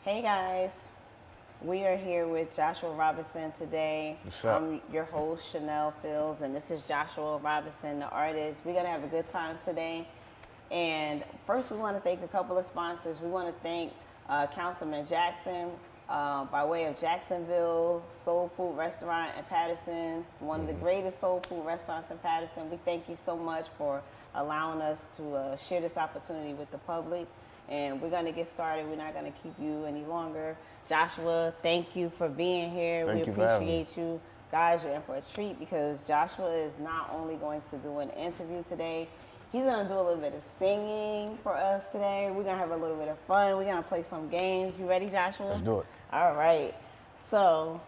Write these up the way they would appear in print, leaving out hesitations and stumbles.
Hey guys, we are here with Joshua Robinson today. What's up? I'm your host, Chanel Fields, and this is Joshua Robinson, the artist. We're going to have a good time today. And first, we want to thank a couple of sponsors. We want to thank Councilman Jackson by way of Jacksonville Soul Food Restaurant in Paterson, one of the greatest soul food restaurants in Paterson. We thank you so much for allowing us to share this opportunity with the public. And we're going to get started. We're not going to keep you any longer. Joshua, thank you for being here. Thank we you for having me. appreciate you. Guys, you're in for a treat because Joshua is not only going to do an interview today, he's going to do a little bit of singing for us today. We're going to have a little bit of fun. We're going to play some games. You ready, Joshua? Let's do it. All right. So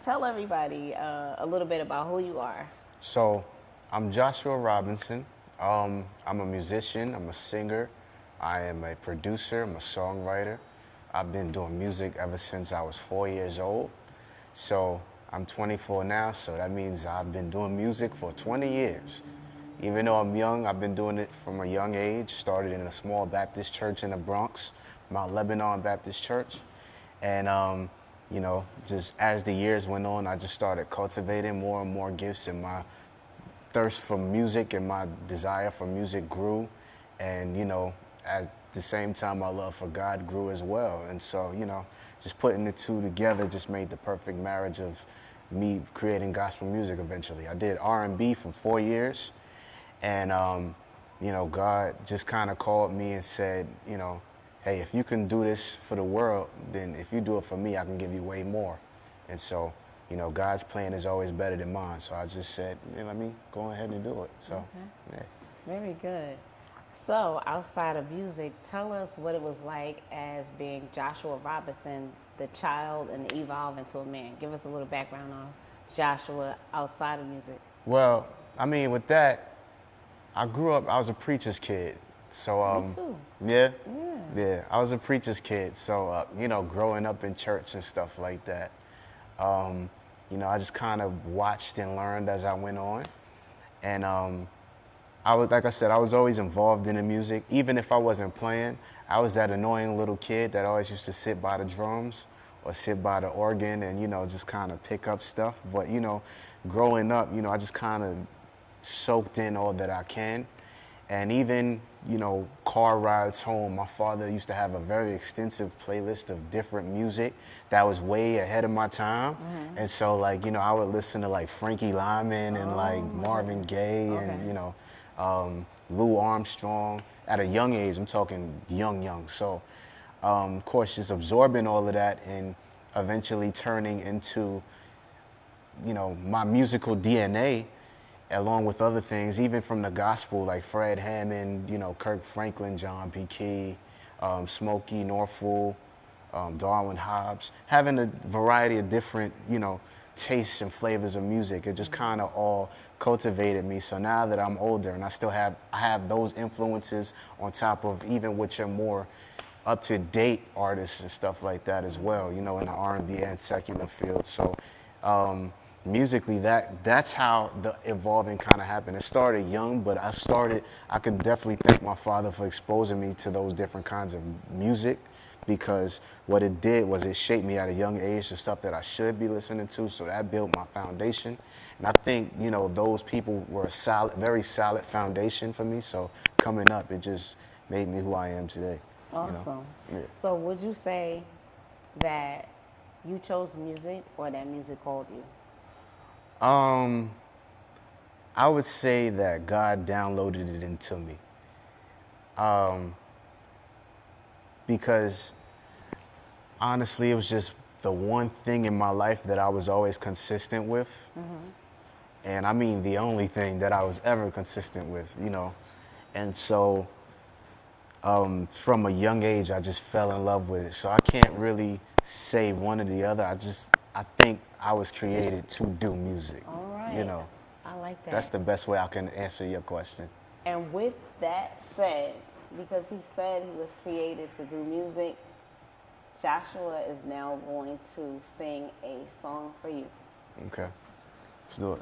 tell everybody a little bit about who you are. So, I'm Joshua Robinson. I'm a musician, I'm a singer, I am a producer, I'm a songwriter. I've been doing music ever since I was 4 years old. So, I'm 24 now, so that means I've been doing music for 20 years. Even though I'm young, I've been doing it from a young age. Started in a small Baptist church in the Bronx, Mount Lebanon Baptist Church. And, just as the years went on, I just started cultivating more and more gifts, and my thirst for music and my desire for music grew. And, at the same time, my love for God grew as well. And so, just putting the two together just made the perfect marriage of me creating gospel music eventually. I did R&B for 4 years. And, God just kind of called me and said, hey, if you can do this for the world, then if you do it for me, I can give you way more. And so, God's plan is always better than mine. So I just said, let me go ahead and do it. So, yeah. Very good. So outside of music, tell us what it was like as being Joshua Robinson, the child, and evolve into a man. Give us a little background on Joshua outside of music. Well, with that, I was a preacher's kid. So, Me too. yeah, Yeah. yeah, I was a preacher's kid. So, growing up in church and stuff like that, I just kind of watched and learned as I went on. And like I said, I was always involved in the music. Even if I wasn't playing, I was that annoying little kid that always used to sit by the drums or sit by the organ and, just kind of pick up stuff. But, growing up, I just kind of soaked in all that I can. And even, car rides home, my father used to have a very extensive playlist of different music that was way ahead of my time. Mm-hmm. And so, I would listen to, Frankie Lyman and, Marvin Gaye and, Lou Armstrong at a young age. I'm talking young. So, of course, just absorbing all of that and eventually turning into, my musical DNA, along with other things, even from the gospel, like Fred Hammond, Kirk Franklin, John P. Key, Smokey Norfolk, Darwin Hobbs, having a variety of different, tastes and flavors of music. It just kind of all cultivated me. So now that I'm older and I have those influences on top of even with your more up-to-date artists and stuff like that as well, in the R&B and secular field. So, musically, that's how the evolving kind of happened. It started young, but I could definitely thank my father for exposing me to those different kinds of music, because what it did was it shaped me at a young age to stuff that I should be listening to. So that built my foundation. And I think, those people were a very solid foundation for me. So coming up, it just made me who I am today. Awesome. Yeah. So would you say that you chose music or that music called you? I would say that God downloaded it into me. Because honestly, it was just the one thing in my life that I was always consistent with. Mm-hmm. And the only thing that I was ever consistent with, And so from a young age, I just fell in love with it. So I can't really say one or the other. I think I was created to do music. All right. I like that. That's the best way I can answer your question. And with that said, because he said he was created to do music, Joshua is now going to sing a song for you. Okay, let's do it.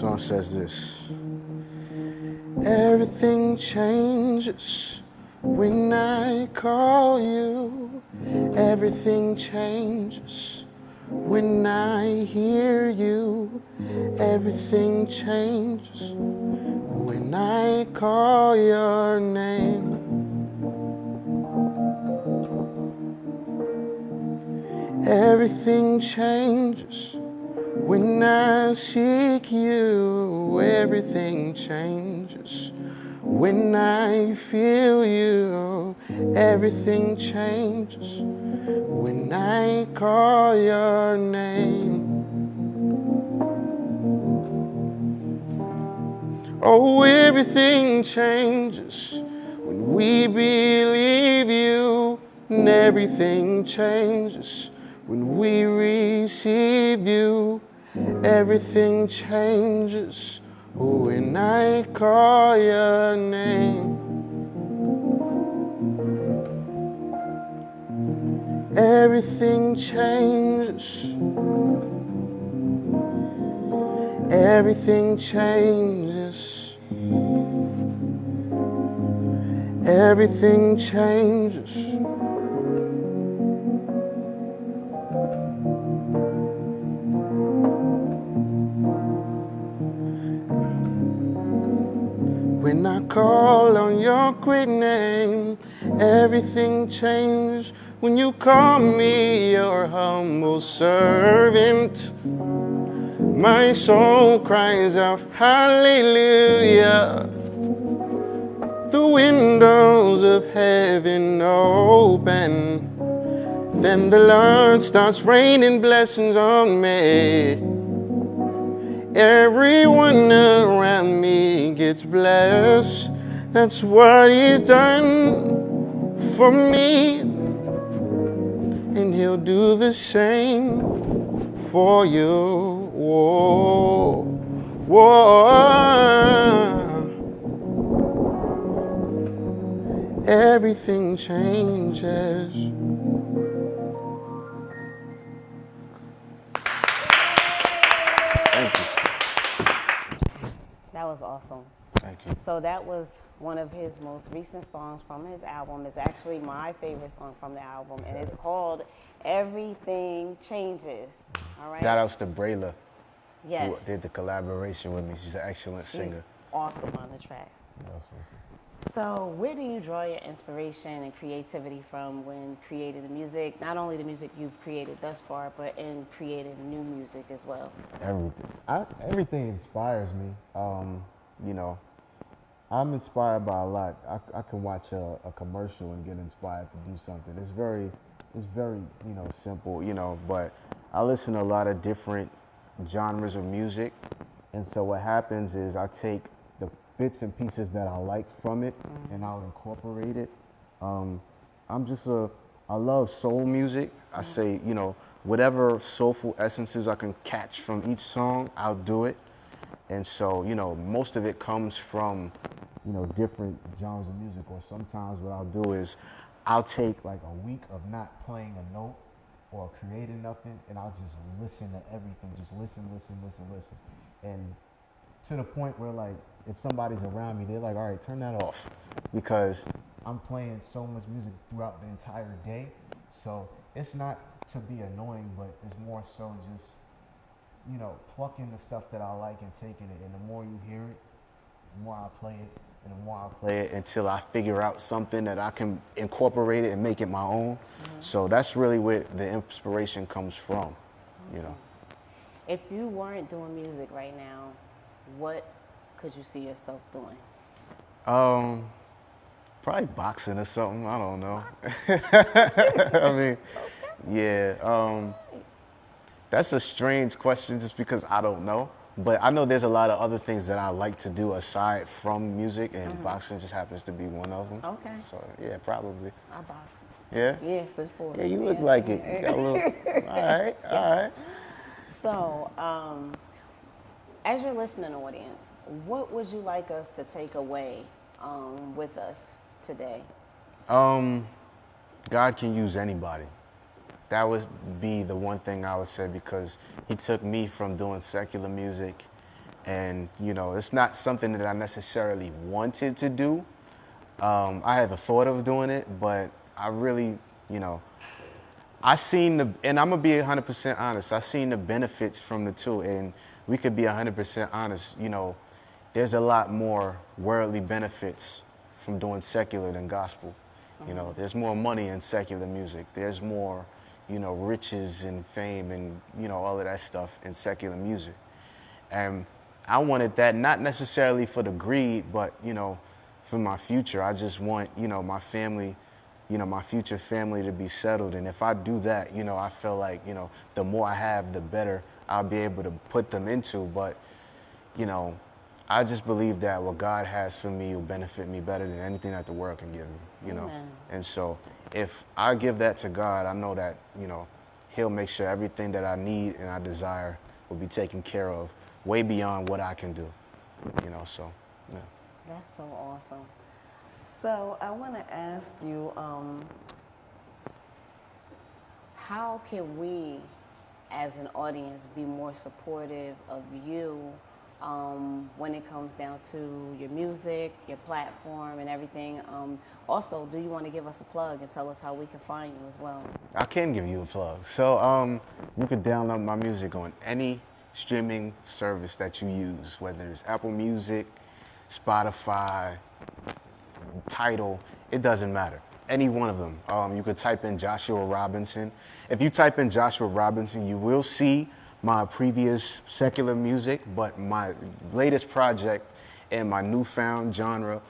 song says this. Everything changes when I call you. Everything changes when I hear you. Everything changes when I call your name. Everything changes when I seek you. Everything changes when I feel you. Everything changes when I call your name. Oh, everything changes when we believe you. And everything changes when we receive you. Everything changes when I call your name. Everything changes. Everything changes. Everything changes. When I call on your great name, everything changes. When you call me your humble servant, my soul cries out, hallelujah. The windows of heaven open, then the Lord starts raining blessings on me. Everyone around me gets blessed. That's what He's done for me, and He'll do the same for you. Whoa, whoa. Everything changes. Thank you. That was awesome. Thank you. So that was one of his most recent songs from his album. It's actually my favorite song from the album, and it's called Everything Changes. All right? Shout outs to Brayla, Yes. who did the collaboration with me. She's an excellent singer. She's awesome on the track. So where do you draw your inspiration and creativity from when creating the music? Not only the music you've created thus far, but in creating new music as well. Everything inspires me. You know, I'm inspired by a lot. I can watch a commercial and get inspired to do something. It's very, simple, but I listen to a lot of different genres of music. and so what happens is I take the bits and pieces that I like from it and I'll incorporate it. I love soul music. I say, whatever soulful essences I can catch from each song, I'll do it. And so, most of it comes from, different genres of music. Or sometimes what I'll do is I'll take like a week of not playing a note or creating nothing, and I'll just listen to everything. Just listen. And to the point where, like, if somebody's around me, they're like, all right, turn that off. Because I'm playing so much music throughout the entire day. So it's not to be annoying, but it's more so just, plucking the stuff that I like and taking it. And the more you hear it, the more I play it, and the more I play it until I figure out something that I can incorporate it and make it my own. So that's really where the inspiration comes from, If you weren't doing music right now, what could you see yourself doing? Probably boxing or something. I don't know. I mean, yeah. That's a strange question just because I don't know. But I know there's a lot of other things that I like to do aside from music, and boxing just happens to be one of them. Okay. So, yeah, probably. I box. Yeah? Yes, it's for Yeah, you look like it. You got a little... All right. So, as your listening audience, what would you like us to take away with us today? God can use anybody. That would be the one thing I would say, because he took me from doing secular music And, you know, it's not something that I necessarily wanted to do. I had the thought of doing it, but I really, you know, and I'm gonna be 100% honest, I seen the benefits from the two, and we could be 100% honest, you know, there's a lot more worldly benefits from doing secular than gospel. You know, there's more money in secular music. There's more, you know, riches and fame and, you know, all of that stuff in secular music. And I wanted that not necessarily for the greed, but, you know, for my future. I just want, you know, my family, you know, my future family to be settled. And if I do that, you know, I feel like, you know, the more I have, the better I'll be able to put them into. But, you know, I just believe that what God has for me will benefit me better than anything that the world can give me, you know. Amen. And so if I give that to God, I know that, you know, He'll make sure everything that I need and I desire will be taken care of way beyond what I can do, you know, so, yeah. That's so awesome. So I want to ask you, how can we, as an audience, be more supportive of you when it comes down to your music, your platform, and everything? Also, do you want to give us a plug and tell us how we can find you as well? I can give you a plug. So you can download my music on any streaming service that you use, whether it's Apple Music, Spotify, Tidal, it doesn't matter. Any one of them. You could type in Joshua Robinson. If you type in Joshua Robinson, you will see my previous secular music, but my latest project and my newfound genre,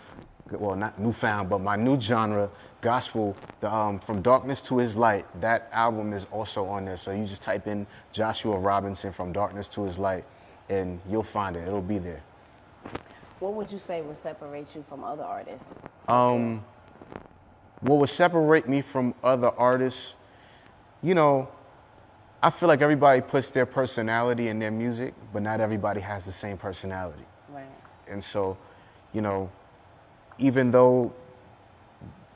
well, not newfound, but my new genre, gospel, From Darkness to His Light, that album is also on there. So you just type in Joshua Robinson, From Darkness to His Light, and you'll find it. It'll be there. What would you say would separate you from other artists? What would separate me from other artists, you know, I feel like everybody puts their personality in their music, but not everybody has the same personality. Right. And so, you know, even though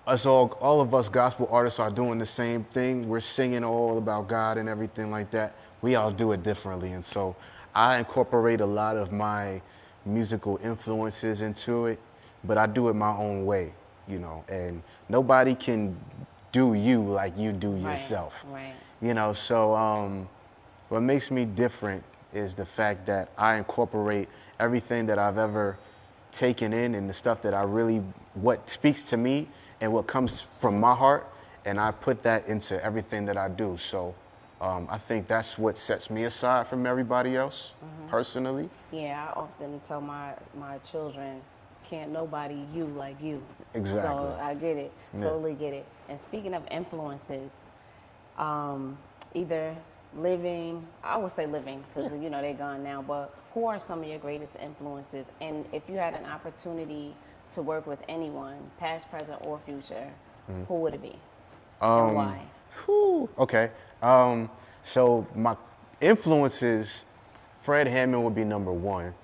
all of us gospel artists are doing the same thing, we're singing all about God and everything like that, we all do it differently. And so I incorporate a lot of my musical influences into it, but I do it my own way, you know, and nobody can do you like you do yourself. Right. You know, so what makes me different is the fact that I incorporate everything that I've ever taken in and the stuff that what speaks to me and what comes from my heart, and I put that into everything that I do. So I think that's what sets me aside from everybody else, personally. Yeah, I often tell my children, can't nobody you like you. Exactly. So I get it, Yeah. totally get it. And speaking of influences, either living, I would say living, because you know they're gone now, but who are some of your greatest influences? And if you had an opportunity to work with anyone, past, present, or future, who would it be? And why? Okay. So my influences, Fred Hammond would be number one.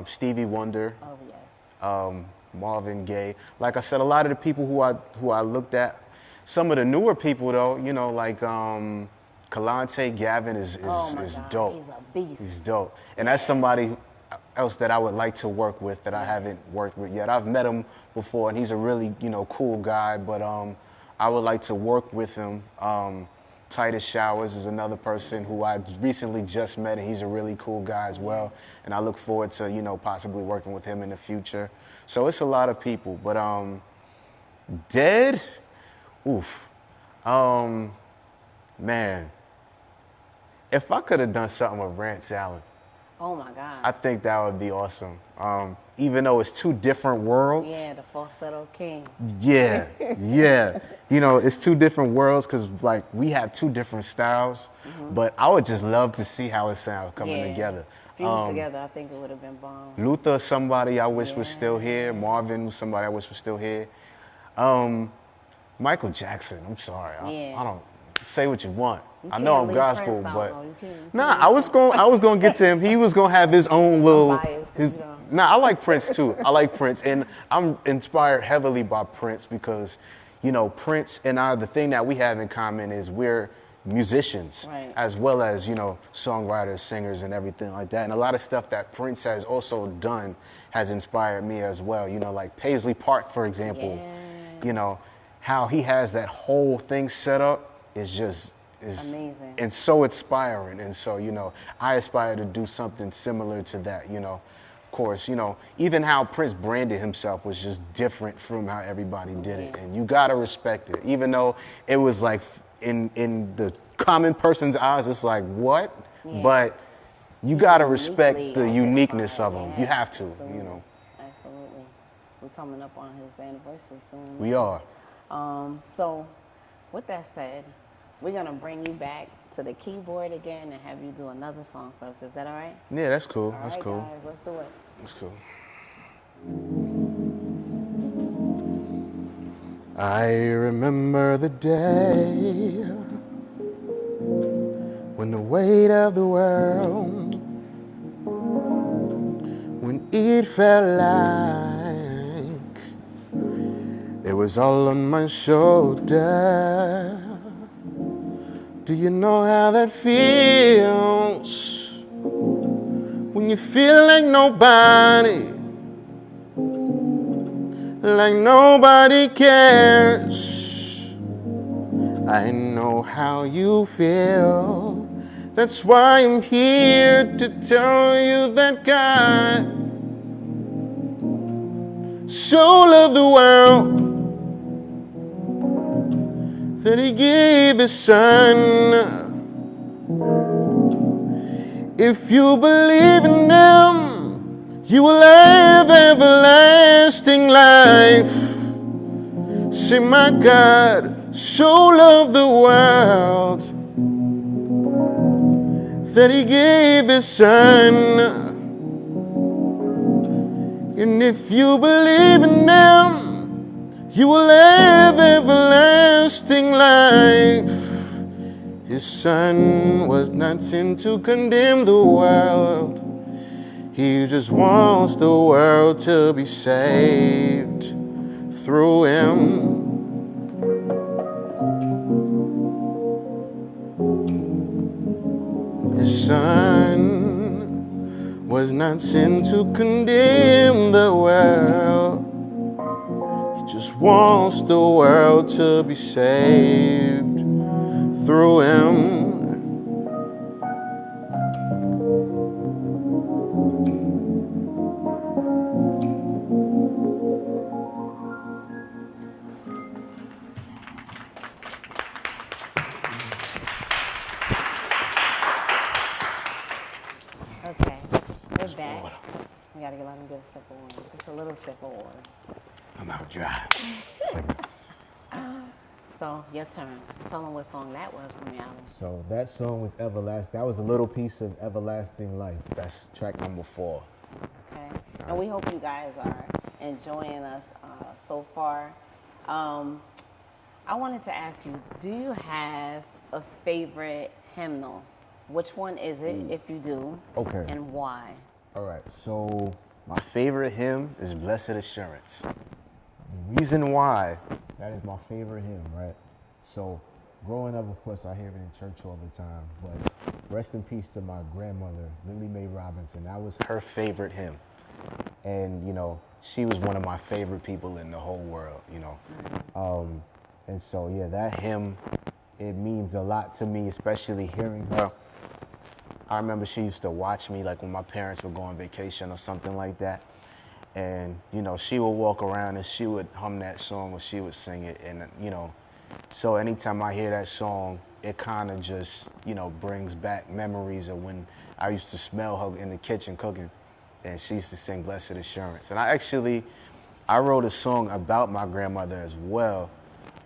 Stevie Wonder, Oh, yes. Marvin Gaye. Like I said, a lot of the people who I looked at, some of the newer people though, you know, like Kalante Gavin is Oh, my God. dope. He's a beast. He's dope. And that's somebody else that I would like to work with that I haven't worked with yet. I've met him before and he's a really, you know, cool guy, but I would like to work with him. Titus Showers is another person who I recently just met, and he's a really cool guy as well. And I look forward to, you know, possibly working with him in the future. So it's a lot of people, but dead, oof, man. If I could have done something with Rance Allen, Oh, my God. I think that would be awesome. Even though it's two different worlds. Yeah, the falsetto king. Yeah, yeah. You know, it's two different worlds because, like, we have two different styles. But I would just love to see how it sounds coming together. Fused together, I think it would have been bomb. Luther, somebody I wish was still here. Marvin, somebody I wish was still here. Michael Jackson, I'm sorry. I don't say what you want. I know I'm gospel, but nah, I was going to get to him. He was going to have his own little. Nah, I like Prince too. I like Prince, and I'm inspired heavily by Prince because, you know, Prince and I, the thing that we have in common is we're, musicians, Right. as well as, you know, songwriters, singers, and everything like that. And a lot of stuff that Prince has also done has inspired me as well. You know, like Paisley Park, for example, you know, how he has that whole thing set up is just is amazing. and so inspiring. And so, you know, I aspire to do something similar to that, you know. Of course, you know, even how Prince branded himself was just different from how everybody did it. And you gotta respect it. Even though it was like in the common person's eyes, it's like, what? Yeah. But you gotta respect Uniquely the uniqueness of him. Yeah, You have to, absolutely. you know. Absolutely. We're coming up on his anniversary soon. We are. So, with that said, we're gonna bring you back to the keyboard again and have you do another song for us. Is that all right? Yeah, that's cool. All That's right, cool. guys, let's do it. That's cool. I remember the day when the weight of the world, when it felt like it was all on my shoulder. Do you know how that feels? When you feel like nobody cares. I know how you feel. That's why I'm here to tell you that God so loved the world that he gave his son. If you believe in him, you will have everlasting life. Say, my God so loved the world that he gave his son. And if you believe in him, you will have everlasting life. His son was not sent to condemn the world. He just wants the world to be saved through him. His son was not sent to condemn the world. He just wants the world to be saved through him. Okay, we're back. We gotta let him get a sip of water. Just a little sip of water. I'm out dry. So, your turn. Tell them what song that was from Alan. So that song was Everlasting. That was a little piece of Everlasting Life. That's track number 4. Okay. And we hope you guys are enjoying us so far. I wanted to ask you, do you have a favorite hymnal? Which one is it, if you do? Okay. And why? All right. So My favorite hymn is Blessed Assurance. The reason why, that is my favorite hymn, right? So growing up, of course, I hear it in church all the time. But rest in peace to my grandmother, Lily Mae Robinson. That was her favorite hymn. And, you know, she was one of my favorite people in the whole world, you know. And so, yeah, that hymn, it means a lot to me, especially hearing her. I remember she used to watch me, like when my parents would go on vacation or something like that. And, you know, she would walk around and she would hum that song or she would sing it. And, you know, so anytime I hear that song, it kind of just, you know, brings back memories of when I used to smell her in the kitchen cooking. And she used to sing Blessed Assurance. And I wrote a song about my grandmother as well.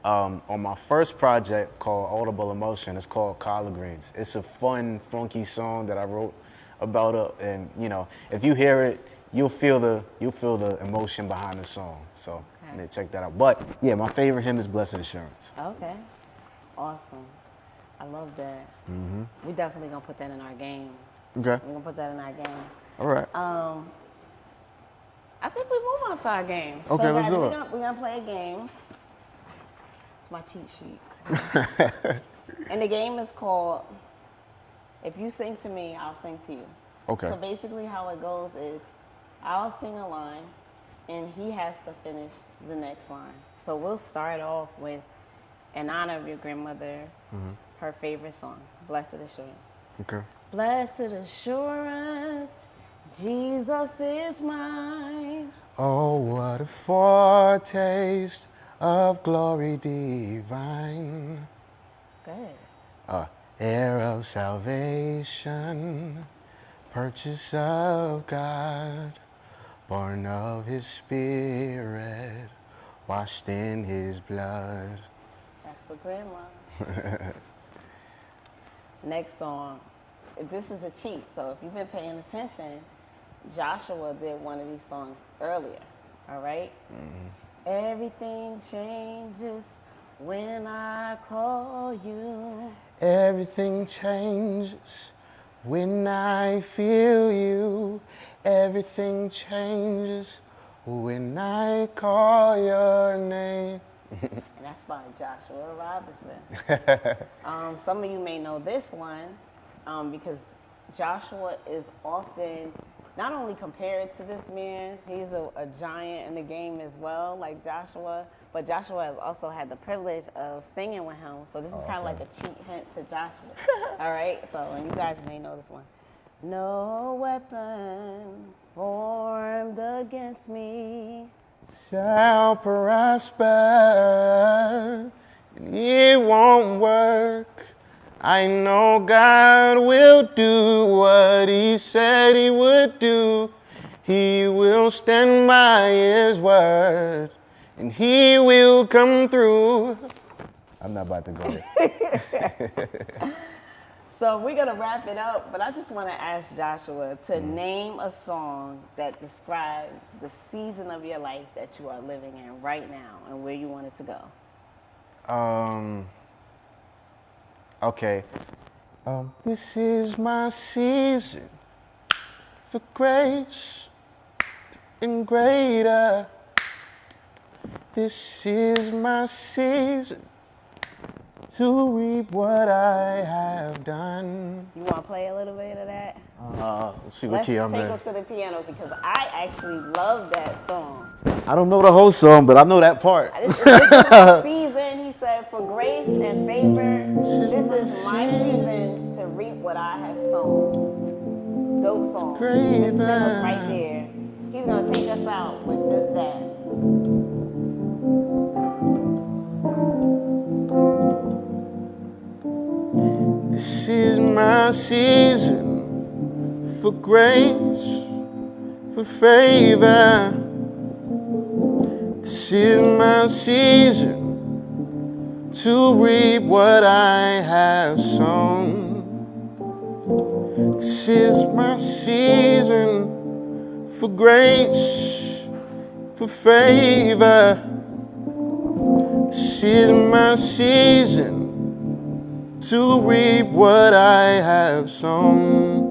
On my first project called Audible Emotion. It's called Collard Greens. It's a fun, funky song that I wrote about her. And, you know, if you hear it, you'll feel the emotion behind the song. So yeah, check that out. But yeah, my favorite hymn is Blessed Assurance. Okay. Awesome. I love that. Mm-hmm. We definitely gonna put that in our game. Okay. We're gonna put that in our game. All right. I think we move on to our game. Okay, so let's guys, do it. We're gonna play a game. It's my cheat sheet. And the game is called If You Sing to Me, I'll Sing to You. Okay. So basically how it goes is I'll sing a line and he has to finish the next line. So we'll start off with, in honor of your grandmother, her favorite song, Blessed Assurance. Okay. Blessed assurance, Jesus is mine. Oh, what a foretaste of glory divine. Good. Heir of salvation, purchase of God, born of his spirit, washed in his blood. That's for grandma. Next song. This is a cheat, so if you've been paying attention, Joshua did one of these songs earlier, all right? Everything changes when I call you. Everything changes when I feel you. Everything changes when I call your name. And that's by Joshua Robinson. Some of you may know this one because Joshua is often not only compared to this man, he's a giant in the game as well, like Joshua, but Joshua has also had the privilege of singing with him. So this is kind of like a cheat hint to Joshua. All right, so and you guys may know this one. No weapon formed against me Shall prosper, and it won't work. I know God will do what he said he would do. He will stand by his word, and he will come through. I'm not about to go there. So we're going to wrap it up, but I just want to ask Joshua to name a song that describes the season of your life that you are living in right now and where you want it to go. Okay. This is my season for grace and greater. This is my season to reap what I have done. You want to play a little bit of that? Let's see what key I'm Let's in. take it to the piano because I actually love that song. I don't know the whole song, but I know that part. This is my season, he said, for grace and favor. This is my season to reap what I have sown. Dope song. This is right there. He's going to take us out with just that. This is my season for grace, for favor. This is my season to reap what I have sown. This is my season for grace, for favor. This is my season to reap what I have sown.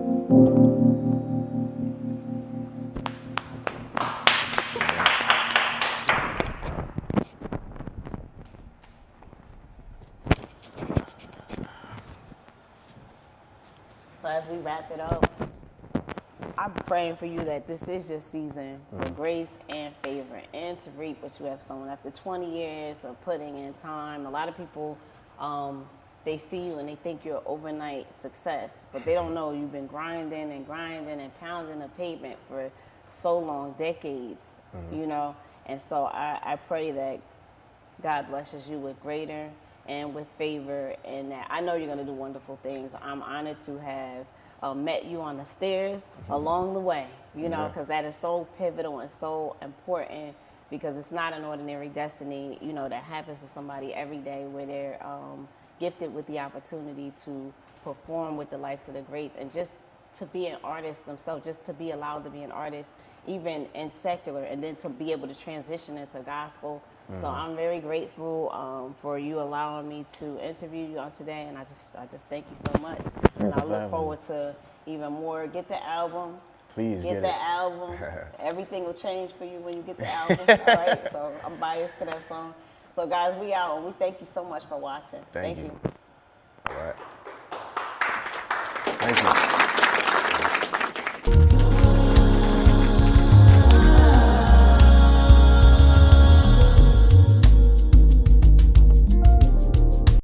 So as we wrap it up, I'm praying for you that this is your season for grace and favor and to reap what you have sown. After 20 years of putting in time, a lot of people, they see you and they think you're an overnight success, but they don't know you've been grinding and pounding the pavement for so long, decades, you know? And so I pray that God blesses you with greater and with favor, and that I know you're going to do wonderful things. I'm honored to have met you on the stairs along the way, you know, because that is so pivotal and so important, because it's not an ordinary destiny, you know, that happens to somebody every day where they're gifted with the opportunity to perform with the likes of the greats and just to be an artist themselves, just to be allowed to be an artist, even in secular, and then to be able to transition into gospel. So I'm very grateful for you allowing me to interview you on today, and I just thank you so much. And I look forward to even more. Get the album. Please get the album. Everything will change for you when you get the album. All right. So I'm biased to that song. So guys, we out, and we thank you so much for watching. Thank you.